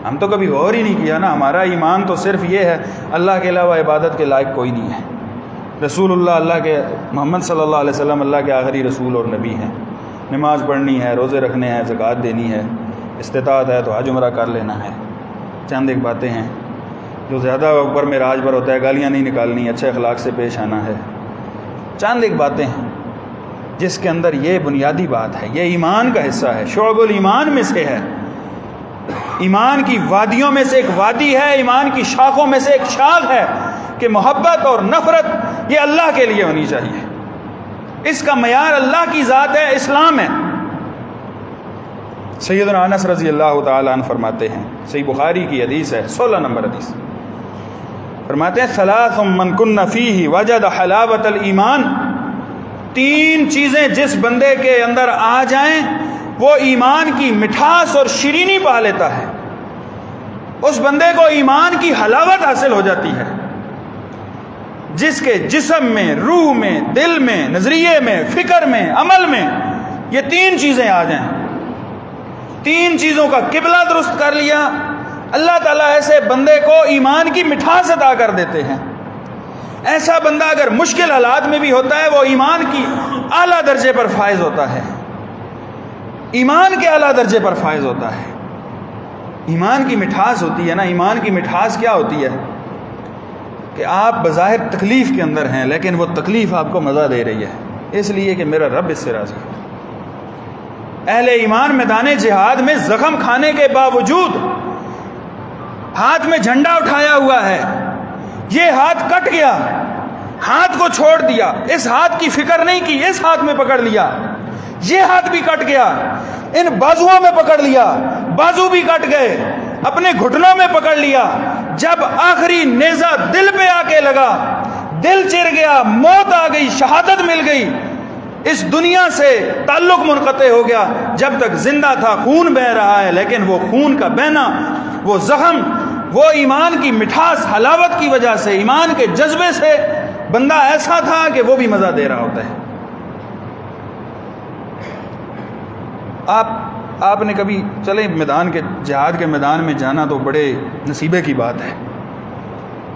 ہم تو کبھی غور ہی نہیں کیا نا۔ ہمارا ایمان تو صرف یہ ہے اللہ کے علاوہ عبادت کے لائق کوئی نہیں ہے، رسول اللہ، اللہ کے محمد صلی اللہ علیہ وسلم اللہ کے آخری رسول اور نبی ہیں، نماز پڑھنی ہے، روزے رکھنے ہیں، زکوٰۃ دینی ہے، استطاعت ہے تو حج عمرہ کر لینا ہے۔ چند ایک باتیں ہیں جو زیادہ اوپر میں راج پر ہوتا ہے، گالیاں نہیں نکالنی، اچھے اخلاق سے پیش آنا ہے، چند ایک باتیں ہیں جس کے اندر یہ بنیادی بات ہے، یہ ایمان کا حصہ ہے، شعب الایمان میں سے ہے، ایمان کی وادیوں میں سے ایک وادی ہے، ایمان کی شاخوں میں سے ایک شاخ ہے کہ محبت اور نفرت یہ اللہ کے لیے ہونی چاہیے، اس کا معیار اللہ کی ذات ہے، اسلام ہے۔ سیدنا انس رضی اللہ تعالیٰ عنہ فرماتے ہیں، صحیح بخاری کی حدیث ہے، 16 نمبر حدیث، فرماتے ہیں ثلاث من کن فیہ وجد حلاوت الایمان، تین چیزیں جس بندے کے اندر آ جائیں وہ ایمان کی مٹھاس اور شیرینی پا لیتا ہے، اس بندے کو ایمان کی حلاوت حاصل ہو جاتی ہے۔ جس کے جسم میں، روح میں، دل میں، نظریے میں، فکر میں، عمل میں یہ تین چیزیں آ جائیں، تین چیزوں کا قبلہ درست کر لیا، اللہ تعالیٰ ایسے بندے کو ایمان کی مٹھاس عطا کر دیتے ہیں۔ ایسا بندہ اگر مشکل حالات میں بھی ہوتا ہے وہ ایمان کی اعلیٰ درجے پر فائز ہوتا ہے، ایمان کے اعلیٰ درجے پر فائز ہوتا ہے۔ ایمان کی مٹھاس ہوتی ہے نا، ایمان کی مٹھاس کیا ہوتی ہے کہ آپ بظاہر تکلیف کے اندر ہیں لیکن وہ تکلیف آپ کو مزہ دے رہی ہے، اس لیے کہ میرا رب اس سے راضی ہے۔ اہل ایمان میدان جہاد میں زخم کھانے کے باوجود ہاتھ میں جھنڈا اٹھایا ہوا ہے، یہ ہاتھ کٹ گیا، ہاتھ کو چھوڑ دیا، اس ہاتھ کی فکر نہیں کی، اس ہاتھ میں پکڑ لیا، یہ ہاتھ بھی کٹ گیا، ان بازوؤں میں پکڑ لیا، بازو بھی کٹ گئے، اپنے گھٹنوں میں پکڑ لیا، جب آخری نیزہ دل پہ آ کے لگا، دل چر گیا، موت آ گئی، شہادت مل گئی، اس دنیا سے تعلق منقطع ہو گیا، جب تک زندہ تھا خون بہہ رہا ہے، لیکن وہ خون کا بہنا، وہ زخم، وہ ایمان کی مٹھاس حلاوت کی وجہ سے، ایمان کے جذبے سے بندہ ایسا تھا کہ وہ بھی مزہ دے رہا ہوتا ہے۔ آپ نے کبھی چلیں میدان کے جہاد کے میدان میں جانا تو بڑے نصیبے کی بات ہے۔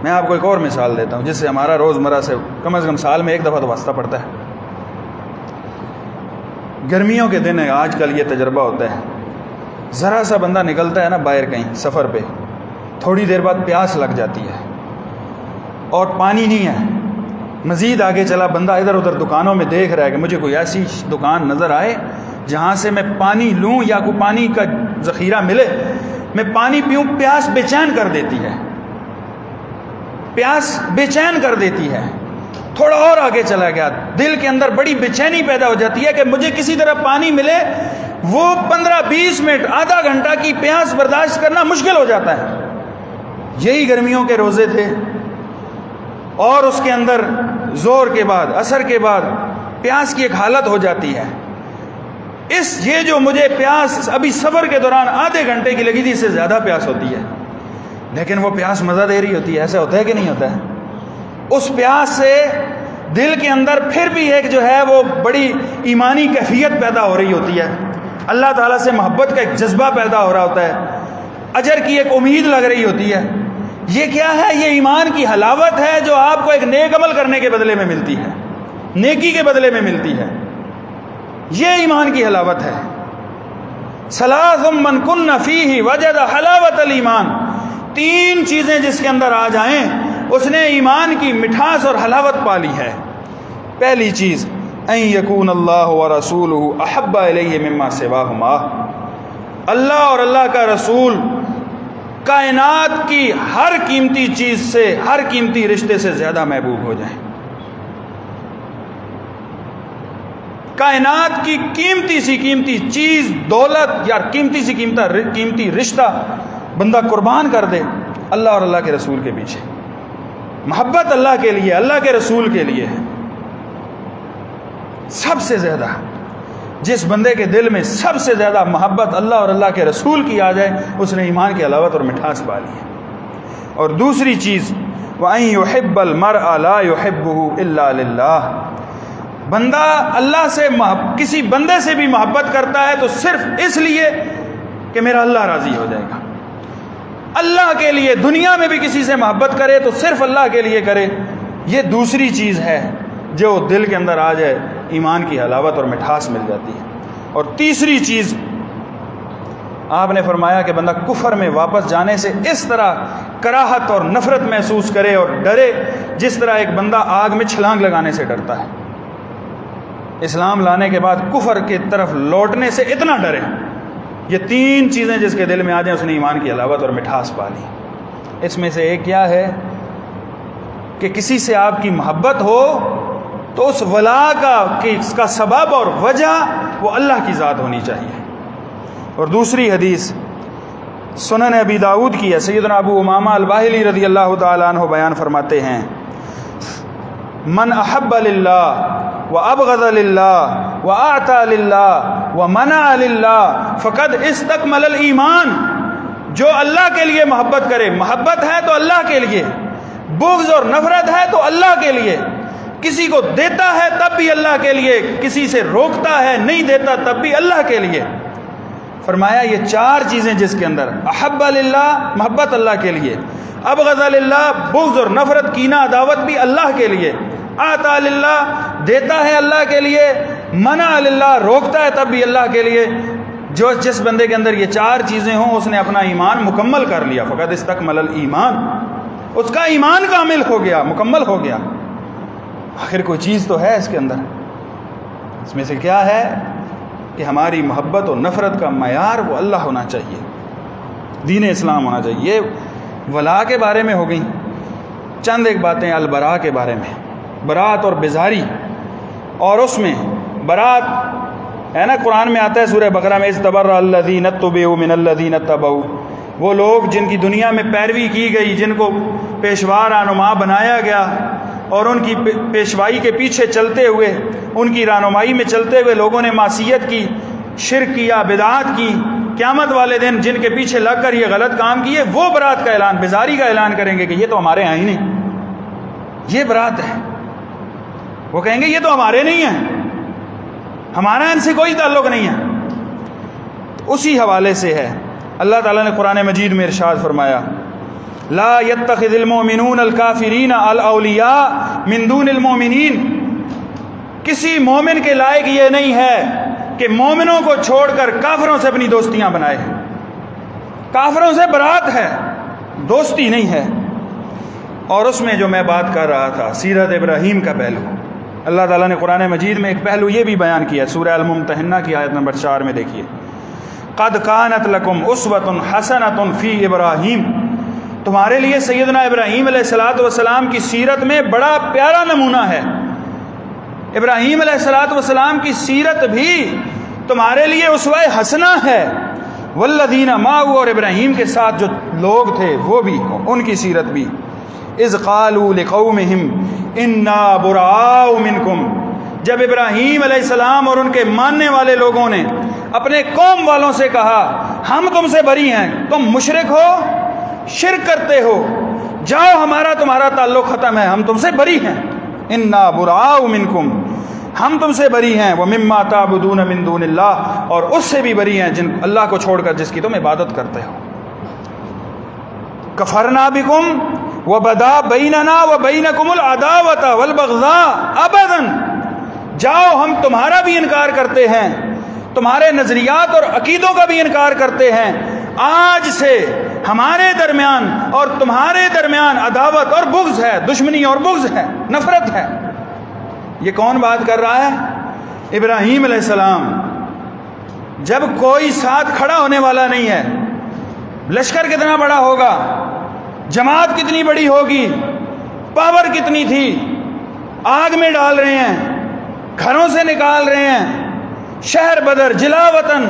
میں آپ کو ایک اور مثال دیتا ہوں جس سے ہمارا روزمرہ سے کم از کم سال میں ایک دفعہ تو واسطہ پڑتا ہے۔ گرمیوں کے دن ہے، آج کل یہ تجربہ ہوتا ہے، ذرا سا بندہ نکلتا ہے نا باہر کہیں سفر پہ، تھوڑی دیر بعد پیاس لگ جاتی ہے اور پانی نہیں ہے، مزید آگے چلا بندہ ادھر ادھر دکانوں میں دیکھ رہا ہے کہ مجھے کوئی ایسی دکان نظر آئے جہاں سے میں پانی لوں یا کوئی پانی کا ذخیرہ ملے، میں پانی پیوں، پیاس بے چین کر دیتی ہے، پیاس بے چین کر دیتی ہے۔ تھوڑا اور آگے چلا گیا، دل کے اندر بڑی بے چینی پیدا ہو جاتی ہے کہ مجھے کسی طرح پانی ملے، وہ 15-20 منٹ آدھا گھنٹہ کی پیاس برداشت کرنا مشکل ہو جاتا ہے۔ یہی گرمیوں کے روزے تھے، اور اس کے اندر زور کے بعد عصر کے بعد پیاس کی ایک حالت ہو جاتی ہے۔ یہ جو مجھے پیاس ابھی سفر کے دوران آدھے گھنٹے کی لگی تھی، اس سے زیادہ پیاس ہوتی ہے، لیکن وہ پیاس مزہ دے رہی ہوتی ہے۔ ایسا ہوتا ہے کہ نہیں ہوتا ہے؟ اس پیاس سے دل کے اندر پھر بھی ایک جو ہے وہ بڑی ایمانی کیفیت پیدا ہو رہی ہوتی ہے، اللہ تعالیٰ سے محبت کا ایک جذبہ پیدا ہو رہا ہوتا ہے، اجر کی ایک امید لگ رہی ہوتی ہے۔ یہ کیا ہے؟ یہ ایمان کی حلاوت ہے جو آپ کو ایک نیک عمل کرنے کے بدلے میں ملتی ہے، نیکی کے بدلے میں ملتی ہے۔ یہ ایمان کی حلاوت ہے۔ ثلاث من کن فیہ وجد حلاوت الایمان، 3 چیزیں جس کے اندر آ جائیں اس نے ایمان کی مٹھاس اور حلاوت پا لی ہے۔ پہلی چیز، ان یکون اللہ ورسولہ احب الیہ مما سواہما، اللہ اور اللہ کا رسول کائنات کی ہر قیمتی چیز سے، ہر قیمتی رشتے سے زیادہ محبوب ہو جائیں۔ کائنات کی قیمتی سی قیمتی چیز، دولت یا قیمتی سی قیمتی رشتہ بندہ قربان کر دے اللہ اور اللہ کے رسول کے پیچھے۔ محبت اللہ کے لیے، اللہ کے رسول کے لیے ہے۔ سب سے زیادہ جس بندے کے دل میں سب سے زیادہ محبت اللہ اور اللہ کے رسول کی آ جائے، اس نے ایمان کی حلاوت اور مٹھاس پا لی ہے۔ اور دوسری چیز، وَأَن يُحِبَّ الْمَرْءَ لَا يُحِبُّهُ إِلَّا لِلَّهِ، بندہ اللہ سے کسی بندے سے بھی محبت کرتا ہے تو صرف اس لیے کہ میرا اللہ راضی ہو جائے گا۔ اللہ کے لیے دنیا میں بھی کسی سے محبت کرے تو صرف اللہ کے لیے کرے۔ یہ دوسری چیز ہے جو دل کے اندر آ جائے، ایمان کی حلاوت اور مٹھاس مل جاتی ہے۔ اور تیسری چیز آپ نے فرمایا کہ بندہ کفر میں واپس جانے سے اس طرح کراہت اور نفرت محسوس کرے اور ڈرے جس طرح ایک بندہ آگ میں چھلانگ لگانے سے ڈرتا ہے۔ اسلام لانے کے بعد کفر کی طرف لوٹنے سے اتنا ڈرے۔ یہ 3 چیزیں جس کے دل میں آ جائیں اس نے ایمان کی حلاوت اور مٹھاس پا لی۔ اس میں سے ایک کیا ہے کہ کسی سے آپ کی محبت ہو تو اس ولا کا سبب اور وجہ وہ اللہ کی ذات ہونی چاہیے۔ اور دوسری حدیث سنن ابی داؤد کی ہے، سیدنا ابو امامہ الباہلی رضی اللہ تعالیٰ عنہ بیان فرماتے ہیں، من احب للہ وابغض للہ واعطى للہ ومنع للہ فقد استکمل الایمان، جو اللہ کے لیے محبت کرے، محبت ہے تو اللہ کے لیے، بغض اور نفرت ہے تو اللہ کے لیے، کسی کو دیتا ہے تب بھی اللہ کے لیے، کسی سے روکتا ہے نہیں دیتا تب بھی اللہ کے لیے۔ فرمایا یہ 4 چیزیں جس کے اندر احب للہ، محبت اللہ کے لیے، ابغض للہ، بغض اور نفرت کینہ عداوت بھی اللہ کے لیے، آتا للہ، دیتا ہے اللہ کے لیے، منع للہ، روکتا ہے تب بھی اللہ کے لیے، جس بندے کے اندر یہ 4 چیزیں ہوں اس نے اپنا ایمان مکمل کر لیا، فقد استکمل الایمان، اس کا ایمان کامل ہو گیا، مکمل ہو گیا۔ آخر کوئی چیز تو ہے اس کے اندر، اس میں سے کیا ہے کہ ہماری محبت و نفرت کا معیار وہ اللہ ہونا چاہیے، دین اسلام ہونا چاہیے۔ یہ ولا کے بارے میں ہو گئی، چند ایک باتیں البراء کے بارے میں، برات اور بیزاری، اور اس میں برات ہے نا، قرآن میں آتا ہے سورہ بقرہ میں، اذ تبرأ الذین اتبعوا من الذین اتبعوا، وہ لوگ جن کی دنیا میں پیروی کی گئی، جن کو پیشوا رہنما بنایا گیا اور ان کی پیشوائی کے پیچھے چلتے ہوئے، ان کی رہنمائی میں چلتے ہوئے لوگوں نے معصیت کی، شرک کیا، بدعات کی، قیامت والے دن جن کے پیچھے لگ کر یہ غلط کام کیے، وہ برات کا اعلان، بیزاری کا اعلان کریں گے کہ یہ تو ہمارے ہیں ہی نہیں، یہ برات ہے۔ وہ کہیں گے یہ تو ہمارے نہیں ہیں، ہمارا ان سے کوئی تعلق نہیں ہے۔ اسی حوالے سے ہے اللہ تعالیٰ نے قرآن مجید میں ارشاد فرمایا، لا يتخذ المؤمنون الکافرین الاولیاء من دون المؤمنین، کسی مومن کے لائق یہ نہیں ہے کہ مومنوں کو چھوڑ کر کافروں سے اپنی دوستیاں بنائے، کافروں سے برات ہے، دوستی نہیں ہے۔ اور اس میں جو میں بات کر رہا تھا سیرت ابراہیم کا پہلو، اللہ تعالیٰ نے قرآن مجید میں ایک پہلو یہ بھی بیان کیا، سورہ الممتحنہ کی آیت نمبر 4 میں دیکھیے، قد کانت لکم اسوۃ حسنۃ فی ابراہیم، تمہارے لیے سیدنا ابراہیم علیہ الصلوۃ والسلام کی سیرت میں بڑا پیارا نمونہ ہے۔ ابراہیم علیہ الصلوۃ والسلام کی سیرت بھی تمہارے لیے اسوہ حسنہ ہے۔ والذین معہ، اور ابراہیم کے ساتھ جو لوگ تھے وہ بھی، ان کی سیرت بھی۔ اذ قالوا لقومہم انا براء منکم، جب ابراہیم علیہ السلام اور ان کے ماننے والے لوگوں نے اپنے قوم والوں سے کہا ہم تم سے بری ہیں، تم مشرک ہو، شرک کرتے ہو، جاؤ ہمارا تمہارا تعلق ختم ہے، ہم تم سے بری ہیں۔ انا براء منکم، ہم تم سے بری ہیں، ومما تعبدون من دون اللہ، اور اس سے بھی بری ہیں جن اللہ کو چھوڑ کر جس کی تم عبادت کرتے ہو۔ کفرنا بکم وبدا بیننا وبینکم العداوۃ والبغضاء ابدا، جاؤ ہم تمہارا بھی انکار کرتے ہیں، تمہارے نظریات اور عقیدوں کا بھی انکار کرتے ہیں، آج سے ہمارے درمیان اور تمہارے درمیان عداوت اور بغض ہے، دشمنی اور بغض ہے، نفرت ہے۔ یہ کون بات کر رہا ہے؟ ابراہیم علیہ السلام۔ جب کوئی ساتھ کھڑا ہونے والا نہیں ہے، لشکر کتنا بڑا ہوگا، جماعت کتنی بڑی ہوگی، پاور کتنی تھی، آگ میں ڈال رہے ہیں، گھروں سے نکال رہے ہیں، شہر بدر جلا وطن،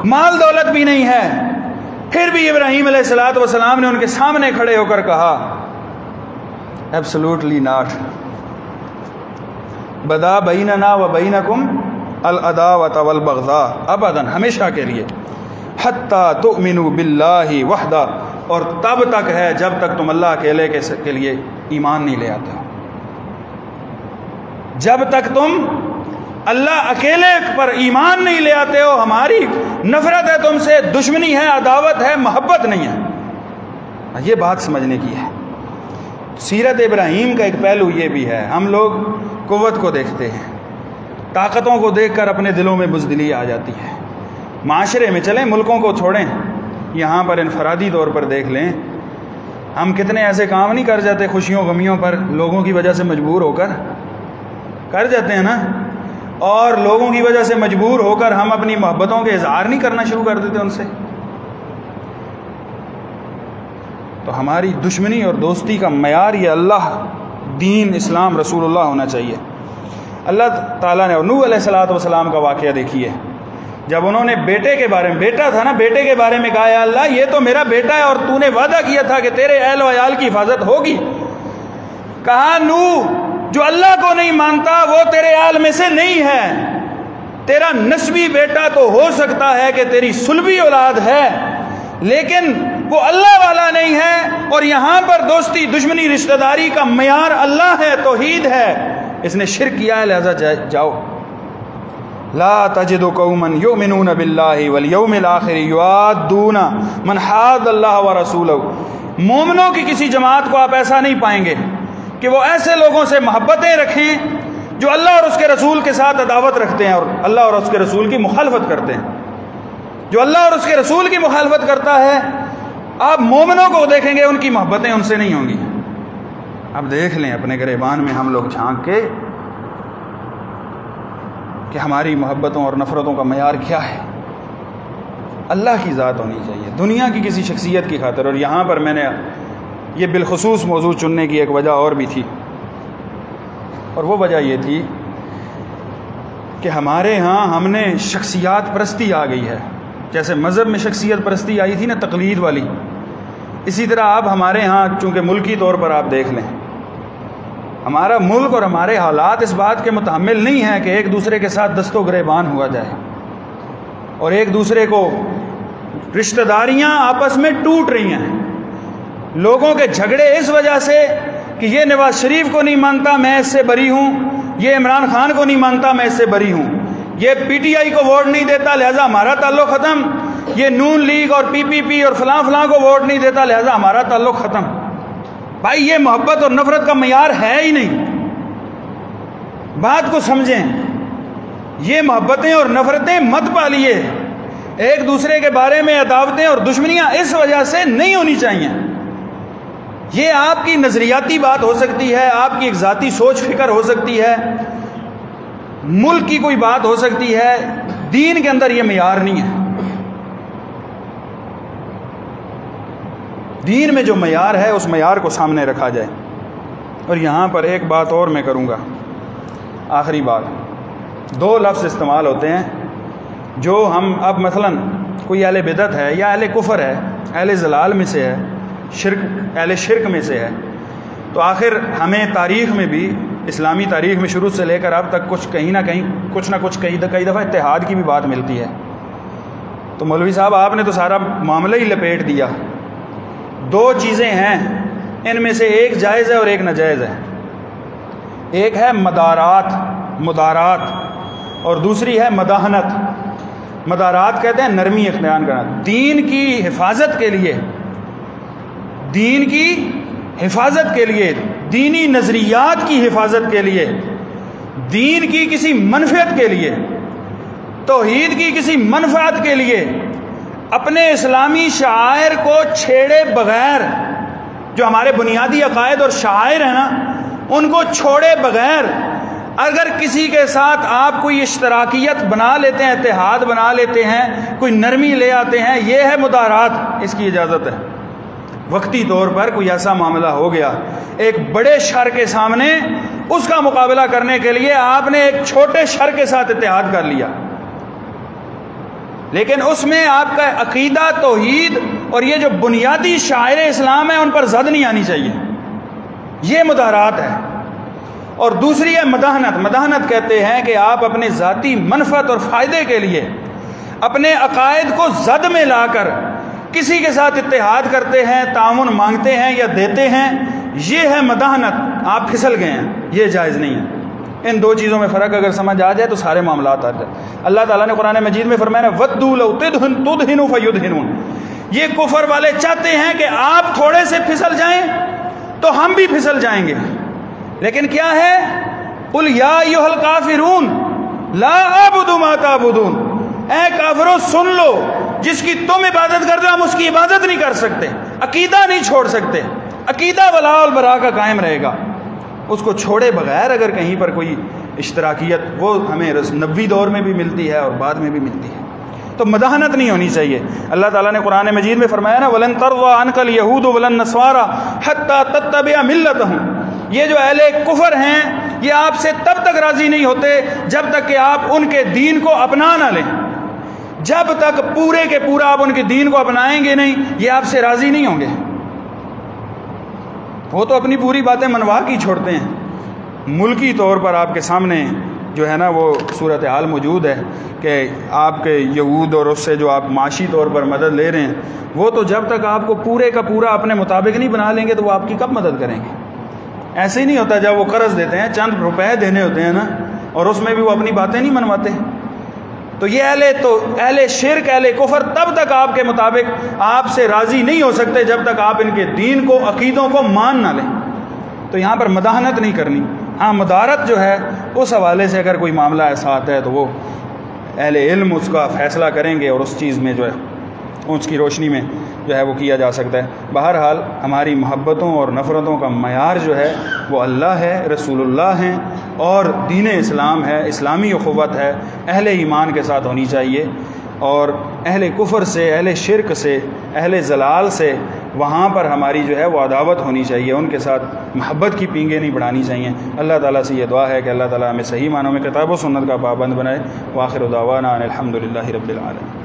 مال دولت بھی نہیں ہے، پھر بھی ابراہیم علیہ الصلوۃ والسلام نے ان کے سامنے کھڑے ہو کر کہا ایبسولوٹلی ناٹ، بدا بیننا و بینکم العداوۃ والبغضاء ابدا، ہمیشہ کے لیے، حتی تؤمنوا باللہ وحدہ، اور تب تک ہے جب تک تم اللہ اکیلے کے لیے ایمان نہیں لے آتے ہو، جب تک تم اللہ اکیلے پر ایمان نہیں لے آتے ہو، ہماری نفرت ہے تم سے، دشمنی ہے، عداوت ہے، محبت نہیں ہے۔ یہ بات سمجھنے کی ہے۔ سیرت ابراہیم کا ایک پہلو یہ بھی ہے، ہم لوگ قوت کو دیکھتے ہیں، طاقتوں کو دیکھ کر اپنے دلوں میں بزدلی آ جاتی ہے۔ معاشرے میں چلیں، ملکوں کو چھوڑیں، یہاں پر انفرادی طور پر دیکھ لیں، ہم کتنے ایسے کام نہیں کر جاتے خوشیوں غمیوں پر، لوگوں کی وجہ سے مجبور ہو کر جاتے ہیں نا، اور لوگوں کی وجہ سے مجبور ہو کر ہم اپنی محبتوں کے اظہار نہیں کرنا شروع کر دیتے ان سے۔ تو ہماری دشمنی اور دوستی کا معیار یہ اللہ، دین، اسلام، رسول اللہ ہونا چاہیے۔ اللہ تعالیٰ نے نوح علیہ الصلوۃ والسلام کا واقعہ دیکھیے، جب انہوں نے بیٹے کے بارے میں، بیٹا تھا نا، بیٹے کے بارے میں کہا یا اللہ یہ تو میرا بیٹا ہے اور تو نے وعدہ کیا تھا کہ تیرے اہل و عیال کی حفاظت ہوگی، کہا نوح جو اللہ کو نہیں مانتا وہ تیرے اہل میں سے نہیں ہے، تیرا نسبی بیٹا تو ہو سکتا ہے کہ تیری سلبی اولاد ہے، لیکن وہ اللہ والا نہیں ہے، اور یہاں پر دوستی دشمنی رشتہ داری کا معیار اللہ ہے، توحید ہے، اس نے شرک کیا ہے، لہذا جاؤ۔ لا تجد قوما یؤمنون باللہ والیوم الآخر یوادون من حاد اللہ ورسولہ، مومنوں کی کسی جماعت کو آپ ایسا نہیں پائیں گے کہ وہ ایسے لوگوں سے محبتیں رکھیں جو اللہ اور اس کے رسول کے ساتھ عداوت رکھتے ہیں اور اللہ اور اس کے رسول کی مخالفت کرتے ہیں۔ جو اللہ اور اس کے رسول کی مخالفت کرتا ہے، آپ مومنوں کو دیکھیں گے ان کی محبتیں ان سے نہیں ہوں گی۔ اب دیکھ لیں اپنے گریبان میں ہم لوگ جھانک کے کہ ہماری محبتوں اور نفرتوں کا معیار کیا ہے۔ اللہ کی ذات ہونی چاہیے، دنیا کی کسی شخصیت کی خاطر۔ اور یہاں پر میں نے یہ بالخصوص موضوع چننے کی ایک وجہ اور بھی تھی، اور وہ وجہ یہ تھی کہ ہمارے ہاں ہم نے شخصیات پرستی آ گئی ہے، جیسے مذہب میں شخصیت پرستی آئی تھی نا، تقلید والی، اسی طرح اب ہمارے ہاں چونکہ ملکی طور پر آپ دیکھ لیں، ہمارا ملک اور ہمارے حالات اس بات کے متحمل نہیں ہیں کہ ایک دوسرے کے ساتھ دست و گریبان ہوا جائے اور ایک دوسرے کو رشتہ داریاں آپس میں ٹوٹ رہی ہیں، لوگوں کے جھگڑے اس وجہ سے کہ یہ نواز شریف کو نہیں مانتا میں اس سے بری ہوں، یہ عمران خان کو نہیں مانتا میں اس سے بری ہوں، یہ پی ٹی آئی کو ووٹ نہیں دیتا لہذا ہمارا تعلق ختم، یہ نون لیگ اور پی پی پی اور فلاں فلاں کو ووٹ نہیں دیتا لہذا ہمارا تعلق ختم۔ بھائی یہ محبت اور نفرت کا معیار ہے ہی نہیں، بات کو سمجھیں، یہ محبتیں اور نفرتیں مت پالیے، ایک دوسرے کے بارے میں عداوتیں اور دشمنیاں اس وجہ سے نہیں ہونی چاہیے۔ یہ آپ کی نظریاتی بات ہو سکتی ہے، آپ کی ایک ذاتی سوچ فکر ہو سکتی ہے، ملک کی کوئی بات ہو سکتی ہے، دین کے اندر یہ معیار نہیں ہے۔ دین میں جو معیار ہے اس معیار کو سامنے رکھا جائے۔ اور یہاں پر ایک بات اور میں کروں گا، آخری بات، 2 لفظ استعمال ہوتے ہیں جو ہم اب مثلا کوئی اہل بدعت ہے یا اہل کفر ہے، اہل ضلال میں سے ہے، اہل شرک میں سے ہے، تو آخر ہمیں تاریخ میں بھی، اسلامی تاریخ میں شروع سے لے کر اب تک کہیں نہ کہیں کچھ نہ کچھ کئی دفعہ اتحاد کی بھی بات ملتی ہے۔ تو مولوی صاحب آپ نے تو سارا معاملہ ہی لپیٹ دیا۔ 2 چیزیں ہیں، ان میں سے ایک جائز ہے اور ایک ناجائز ہے۔ ایک ہے مدارات اور دوسری ہے مداحنت۔ مدارات کہتے ہیں نرمی اختیار کرنا، دین کی حفاظت کے لیے، دینی نظریات کی حفاظت کے لیے، دین کی کسی منفعت کے لیے، توحید کی کسی منفعت کے لیے اپنے اسلامی شعائر کو چھیڑے بغیر، جو ہمارے بنیادی عقائد اور شعائر ہیں نا، ان کو چھوڑے بغیر اگر کسی کے ساتھ آپ کوئی اشتراکیت بنا لیتے ہیں، اتحاد بنا لیتے ہیں، کوئی نرمی لے آتے ہیں، یہ ہے مدارات، اس کی اجازت ہے۔ وقتی طور پر کوئی ایسا معاملہ ہو گیا ایک بڑے شر کے سامنے، اس کا مقابلہ کرنے کے لیے آپ نے ایک چھوٹے شر کے ساتھ اتحاد کر لیا، لیکن اس میں آپ کا عقیدہ، توحید اور یہ جو بنیادی شعائر اسلام ہیں ان پر زد نہیں آنی چاہیے، یہ مدارات ہے۔ اور دوسری ہے مداحنت کہتے ہیں کہ آپ اپنے ذاتی منفعت اور فائدے کے لیے اپنے عقائد کو زد میں لا کر کسی کے ساتھ اتحاد کرتے ہیں، تعاون مانگتے ہیں یا دیتے ہیں، یہ ہے مداحنت، آپ پھسل گئے ہیں، یہ جائز نہیں ہے۔ ان 2 چیزوں میں فرق اگر سمجھ آ جائے تو سارے معاملات آ جائے۔ اللہ تعالیٰ نے قرآن مجید میں فرمایا وَدُّوا لَوْ تُدْهِنُوا فَيُدْهِنُونَ، یہ کفر والے چاہتے ہیں کہ آپ تھوڑے سے پھسل جائیں تو ہم بھی پھسل جائیں گے، لیکن کیا ہے، قُلْ يَا أَيُّهَا الْكَافِرُونَ لَا أَعْبُدُ مَا تَعْبُدُونَ، اے کافرو سن لو، جس کی تم عبادت کرتے ہو ہم اس کی عبادت نہیں کر سکتے، عقیدہ نہیں چھوڑ سکتے، عقیدہ ولا والبراء کا قائم رہے گا، اس کو چھوڑے بغیر اگر کہیں پر کوئی اشتراکیت، وہ ہمیں نبوی دور میں بھی ملتی ہے اور بعد میں بھی ملتی ہے، تو مداحنت نہیں ہونی چاہیے۔ اللہ تعالیٰ نے قرآن مجید میں فرمایا نا وَلَن تَرْضَىٰ عَنْكَ الْيَهُودُ وَلَا النَّصَارَىٰ حَتَّىٰ تَتَّبِعَ مِلَّتَهُمْ، یہ جو اہل کفر ہیں یہ آپ سے تب تک راضی نہیں ہوتے جب تک کہ آپ ان کے دین کو اپنا نہ لیں، جب تک پورے کے پورا آپ ان کے دین کو اپنائیں گے نہیں یہ آپ سے راضی نہیں ہوں گے۔ وہ تو اپنی پوری باتیں منوا کے چھوڑتے ہیں، ملکی طور پر آپ کے سامنے جو ہے نا وہ صورتحال موجود ہے کہ آپ کے یہود اور اس سے جو آپ معاشی طور پر مدد لے رہے ہیں، وہ تو جب تک آپ کو پورے کا پورا اپنے مطابق نہیں بنا لیں گے تو وہ آپ کی کب مدد کریں گے؟ ایسے ہی نہیں ہوتا، جب وہ قرض دیتے ہیں چند روپے دینے ہوتے ہیں نا، اور اس میں بھی وہ اپنی باتیں نہیں منواتے۔ تو یہ اہل شرک، اہل کفر تب تک آپ کے مطابق آپ سے راضی نہیں ہو سکتے جب تک آپ ان کے دین کو، عقیدوں کو مان نہ لیں۔ تو یہاں پر مداحنت نہیں کرنی۔ ہاں مدارت جو ہے اس حوالے سے اگر کوئی معاملہ ایسا آتا ہے تو وہ اہل علم اس کا فیصلہ کریں گے اور اس چیز میں جو ہے اس کی روشنی میں جو ہے وہ کیا جا سکتا ہے۔ بہرحال ہماری محبتوں اور نفرتوں کا معیار جو ہے وہ اللہ ہے، رسول اللہ ہیں اور دین اسلام ہے، اسلامی اخوت ہے، اہل ایمان کے ساتھ ہونی چاہیے، اور اہل کفر سے، اہل شرک سے، اہل ضلال سے وہاں پر ہماری جو ہے وہ عداوت ہونی چاہیے، ان کے ساتھ محبت کی پینگیں نہیں بڑھانی چاہیے۔ اللہ تعالیٰ سے یہ دعا ہے کہ اللہ تعالیٰ ہمیں صحیح معنوں میں کتاب و سنت کا پابند بنائے۔ وآخر دعوانا ان الحمد للہ رب العالمین۔